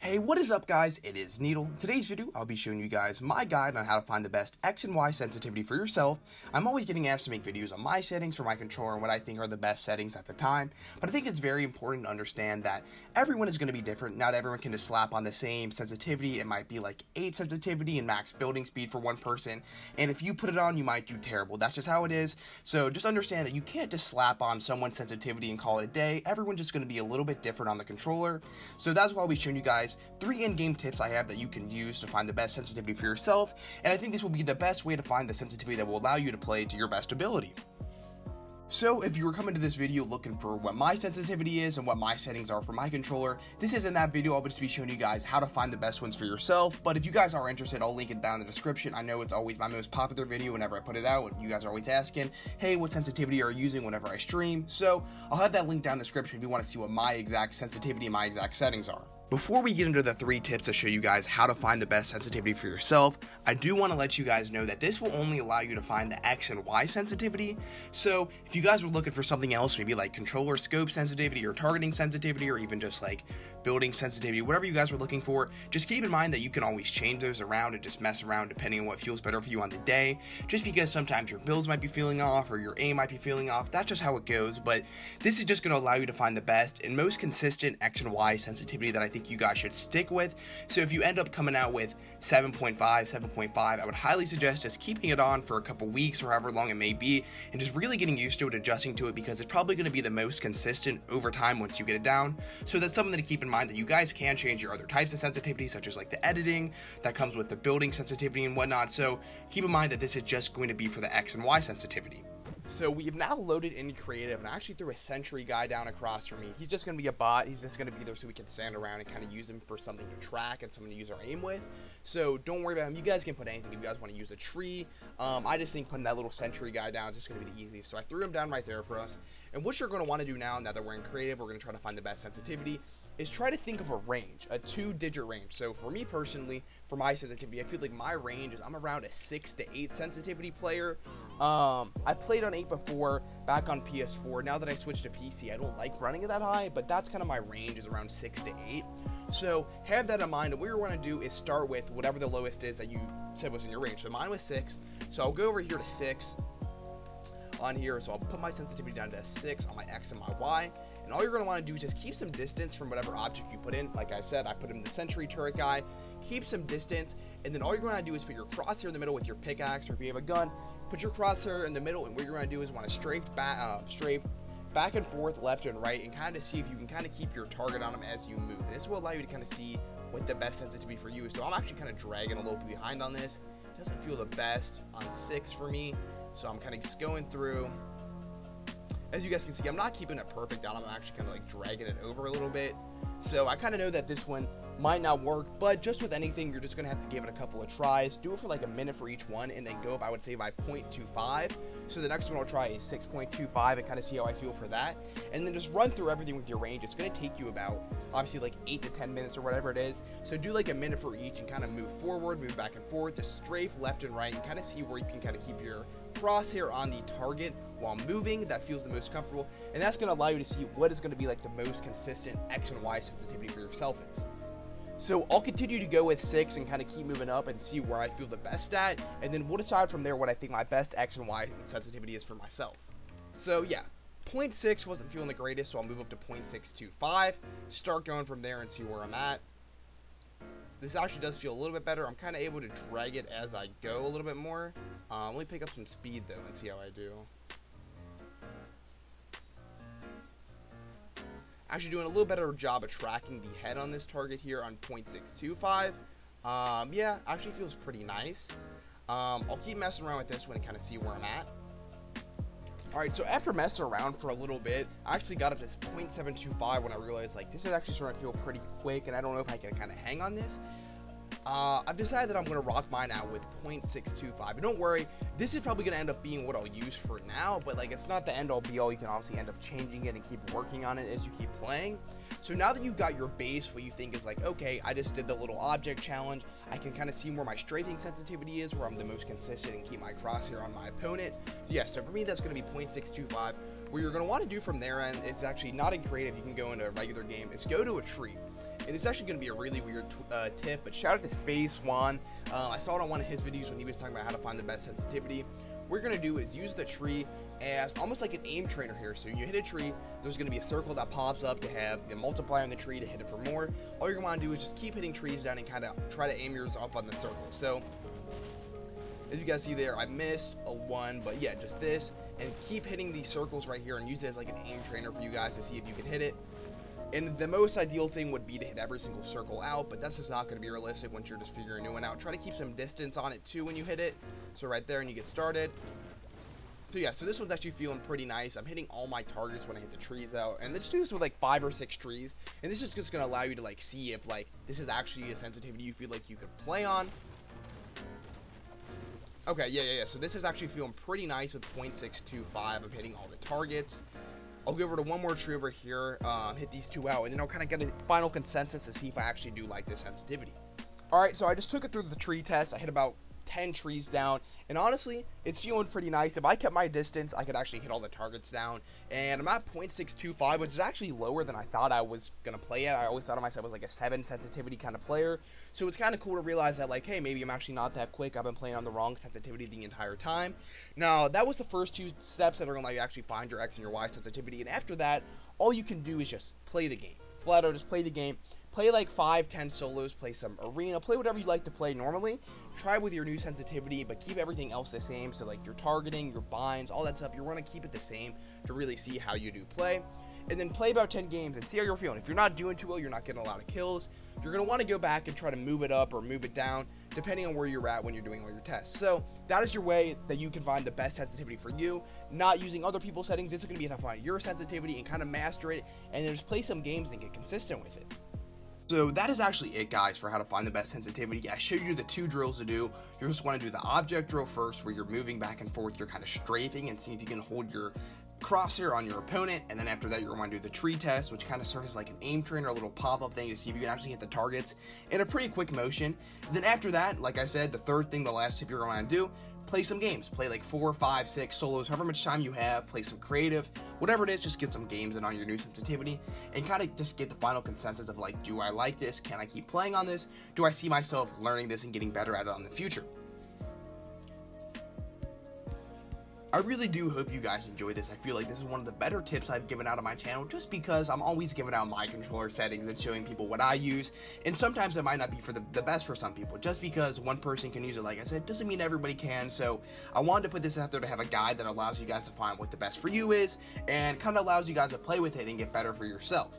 Hey, what is up guys? It is Needle. Today's video, I'll be showing you guys my guide on how to find the best X and Y sensitivity for yourself. I'm always getting asked to make videos on my settings for my controller and what I think are the best settings at the time, but I think it's very important to understand that everyone is going to be different. Not everyone can just slap on the same sensitivity. It might be like 8 sensitivity and max building speed for one person, and if you put it on, you might do terrible. That's just how it is. So just understand that you can't just slap on someone's sensitivity and call it a day. Everyone's just going to be a little bit different on the controller. So that's why I'll be showing you guys 3 in-game tips I have that you can use to find the best sensitivity for yourself, and I think this will be the best way to find the sensitivity that will allow you to play to your best ability. So if you were coming to this video looking for what my sensitivity is and what my settings are for my controller, this isn't that video. I'll just be showing you guys how to find the best ones for yourself, but if you guys are interested, I'll link it down in the description. I know it's always my most popular video whenever I put it out. You guys are always asking, hey, what sensitivity are you using whenever I stream? So I'll have that link down in the description if you want to see what my exact sensitivity and my exact settings are. Before we get into the 3 tips to show you guys how to find the best sensitivity for yourself, I do want to let you guys know that this will only allow you to find the X and Y sensitivity. So if you guys were looking for something else, maybe like controller scope sensitivity or targeting sensitivity or even just like building sensitivity, whatever you guys were looking for, just keep in mind that you can always change those around and just mess around depending on what feels better for you on the day. Just because sometimes your builds might be feeling off or your aim might be feeling off, that's just how it goes. But this is just going to allow you to find the best and most consistent X and Y sensitivity that I think you guys should stick with. So if you end up coming out with 7.5, 7.5, I would highly suggest just keeping it on for a couple weeks or however long it may be and just really getting used to it, adjusting to it, because it's probably going to be the most consistent over time once you get it down. So that's something to keep in mind, that you guys can change your other types of sensitivity, such as like the editing that comes with the building sensitivity and whatnot. So keep in mind that this is just going to be for the X and Y sensitivity. So we have now loaded in creative, and I actually threw a sentry guy down across from me. He's just going to be a bot. He's just going to be there so we can stand around and kind of use him for something to track and something to use our aim with. So don't worry about him. You guys can put anything if you guys want to use a tree. I just think putting that little sentry guy down is just going to be the easiest. So I threw him down right there for us. And what you're going to want to do now that we're in creative, we're going to try to find the best sensitivity, is try to think of a range, a 2-digit range. So for me personally, for my sensitivity, I feel like my range is, I'm around a 6 to 8 sensitivity player. I played on 8 before, back on PS4. Now that I switched to PC, I don't like running it that high, but that's kind of my range, is around 6 to 8. So have that in mind. And what you're going to do is start with whatever the lowest is that you said was in your range. So mine was 6. So I'll go over here to 6 on here. So I'll put my sensitivity down to 6 on my X and my Y. And all you're going to want to do is just keep some distance from whatever object you put in. Like I said, I put in the sentry turret guy. Keep some distance, and then all you're going to do is put your crosshair in the middle with your pickaxe, or if you have a gun, put your crosshair in the middle, and what you're going to do is want to strafe back and forth, left and right, and kind of see if you can kind of keep your target on them as you move. And this will allow you to kind of see what the best sensitivity for you is. So I'm actually kind of dragging a little bit behind on this. It doesn't feel the best on 6 for me, so I'm kind of just going through. As you guys can see, I'm not keeping it perfect on. I'm actually kind of like dragging it over a little bit. So I kind of know that this one might not work, but just with anything, you're just going to have to give it a couple of tries. Do it for like a minute for each one, and then go up, I would say, by 0.25. So the next one I'll try is 6.25 and kind of see how I feel for that. And then just run through everything with your range. It's going to take you about, obviously, like 8 to 10 minutes or whatever it is. So do like a minute for each and kind of move forward, move back and forth, just strafe left and right, and kind of see where you can kind of keep your crosshair on the target while moving. That feels the most comfortable, and that's going to allow you to see what is going to be like the most consistent X and Y sensitivity for yourself is. So I'll continue to go with 6 and kind of keep moving up and see where I feel the best at, and then we'll decide from there what I think my best X and Y sensitivity is for myself. So yeah, 0.6 wasn't feeling the greatest, so I'll move up to 0.625, start going from there and see where I'm at. This actually does feel a little bit better. I'm kind of able to drag it as I go a little bit more. Let me pick up some speed though and see how I do. Actually doing a little better job of tracking the head on this target here on 0.625. Yeah, actually feels pretty nice. I'll keep messing around with this one and kind of see where I'm at. Alright, so after messing around for a little bit, I actually got up to 0.725 when I realized, like, this is actually starting to feel pretty quick, and I don't know if I can kind of hang on this. I've decided that I'm going to rock mine out with 0.625. And don't worry, this is probably going to end up being what I'll use for now, but like it's not the end all be all. You can obviously end up changing it and keep working on it as you keep playing. So now that you've got your base, what you think is like, okay, I just did the little object challenge, I can kind of see where my strafing sensitivity is, where I'm the most consistent, and keep my crosshair on my opponent. Yeah, so for me, that's going to be 0.625. What you're going to want to do from there, and it's actually not in creative, you can go into a regular game, is go to a tree. And it's actually going to be a really weird tip, but shout out to Phase One. I saw it on one of his videos when he was talking about how to find the best sensitivity. What we're going to do is use the tree as almost like an aim trainer here. So you hit a tree, there's going to be a circle that pops up to have the multiplier on the tree to hit it for more. All you're going to want to do is just keep hitting trees down and kind of try to aim yours up on the circle. So as you guys see there, I missed a 1, but yeah, just this. And keep hitting these circles right here and use it as like an aim trainer for you guys to see if you can hit it. And the most ideal thing would be to hit every single circle out, but that's just not going to be realistic once you're just figuring a new one out. Try to keep some distance on it too when you hit it. So right there and you get started. So yeah, so this one's actually feeling pretty nice. I'm hitting all my targets when I hit the trees out. And let's do this with like 5 or 6 trees. And this is just going to allow you to like see if like this is actually a sensitivity you feel like you could play on. Okay, yeah. So this is actually feeling pretty nice with 0.625. I'm hitting all the targets. I'll go over to one more tree over here, hit these 2 out, and then I'll kind of get a final consensus to see if I actually do like this sensitivity. Alright, so I just took it through the tree test. I hit about 10 trees down, and honestly, it's feeling pretty nice. If I kept my distance, I could actually hit all the targets down, and I'm at 0.625, which is actually lower than I thought I was going to play it. I always thought of myself as like a 7 sensitivity kind of player, so it's kind of cool to realize that like, hey, maybe I'm actually not that quick. I've been playing on the wrong sensitivity the entire time. Now, that was the first 2 steps that are going to let you actually find your X and your Y sensitivity, and after that, all you can do is just play the game. Flat out, just play the game. Play like 5-10 solos, play some arena, play whatever you like to play normally. Try with your new sensitivity, but keep everything else the same. So like your targeting, your binds, all that stuff, you want to keep it the same to really see how you do play. And then play about 10 games and see how you're feeling. If you're not doing too well, you're not getting a lot of kills, you're going to want to go back and try to move it up or move it down, depending on where you're at when you're doing all your tests. So that is your way that you can find the best sensitivity for you, not using other people's settings. This is going to be how to find your sensitivity and kind of master it, and then just play some games and get consistent with it. So that is actually it, guys, for how to find the best sensitivity. I showed you the 2 drills to do. You just want to do the object drill first, where you're moving back and forth, you're kind of strafing and seeing if you can hold your crosshair on your opponent, and then after that you're going to do the tree test, which kind of serves as like an aim trainer, a little pop-up thing to see if you can actually hit the targets in a pretty quick motion. And then after that, like I said, the third thing, the last tip you're going to do, play some games. Play like 4, 5, 6 solos, however much time you have. Play some creative, whatever it is, just get some games in on your new sensitivity and kind of just get the final consensus of like, do I like this? Can I keep playing on this? Do I see myself learning this and getting better at it in the future? I really do hope you guys enjoy this. I feel like this is one of the better tips I've given out on my channel, just because I'm always giving out my controller settings and showing people what I use, and sometimes it might not be for the best for some people. Just because one person can use it, like I said, doesn't mean everybody can. So I wanted to put this out there to have a guide that allows you guys to find what the best for you is, and kind of allows you guys to play with it and get better for yourself.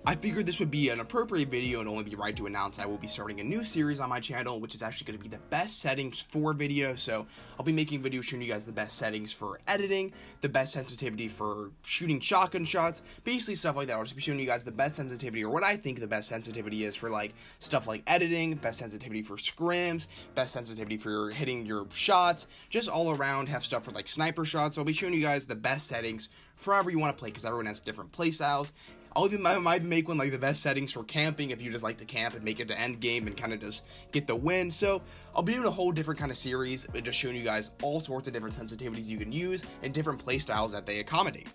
I figured this would be an appropriate video and only be right to announce I will be starting a new series on my channel, which is actually going to be the best settings for video. So I'll be making videos showing you guys the best settings for editing, the best sensitivity for shooting shotgun shots, basically stuff like that. I'll just be showing you guys the best sensitivity, or what I think the best sensitivity is for like stuff like editing, best sensitivity for scrims, best sensitivity for hitting your shots, just all around have stuff for like sniper shots. So I'll be showing you guys the best settings for however you want to play, because everyone has different play styles. I might even make one like the best settings for camping if you just like to camp and make it to end game and kind of just get the win. So I'll be doing a whole different kind of series, just showing you guys all sorts of different sensitivities you can use and different play styles that they accommodate.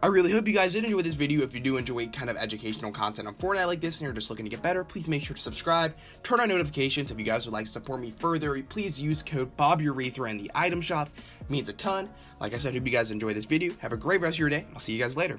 I really hope you guys did enjoy this video. If you do enjoy kind of educational content on Fortnite like this and you're just looking to get better, please make sure to subscribe, turn on notifications. If you guys would like to support me further, please use code BobUrethra in the item shop. It means a ton. Like I said, hope you guys enjoy this video. Have a great rest of your day. I'll see you guys later.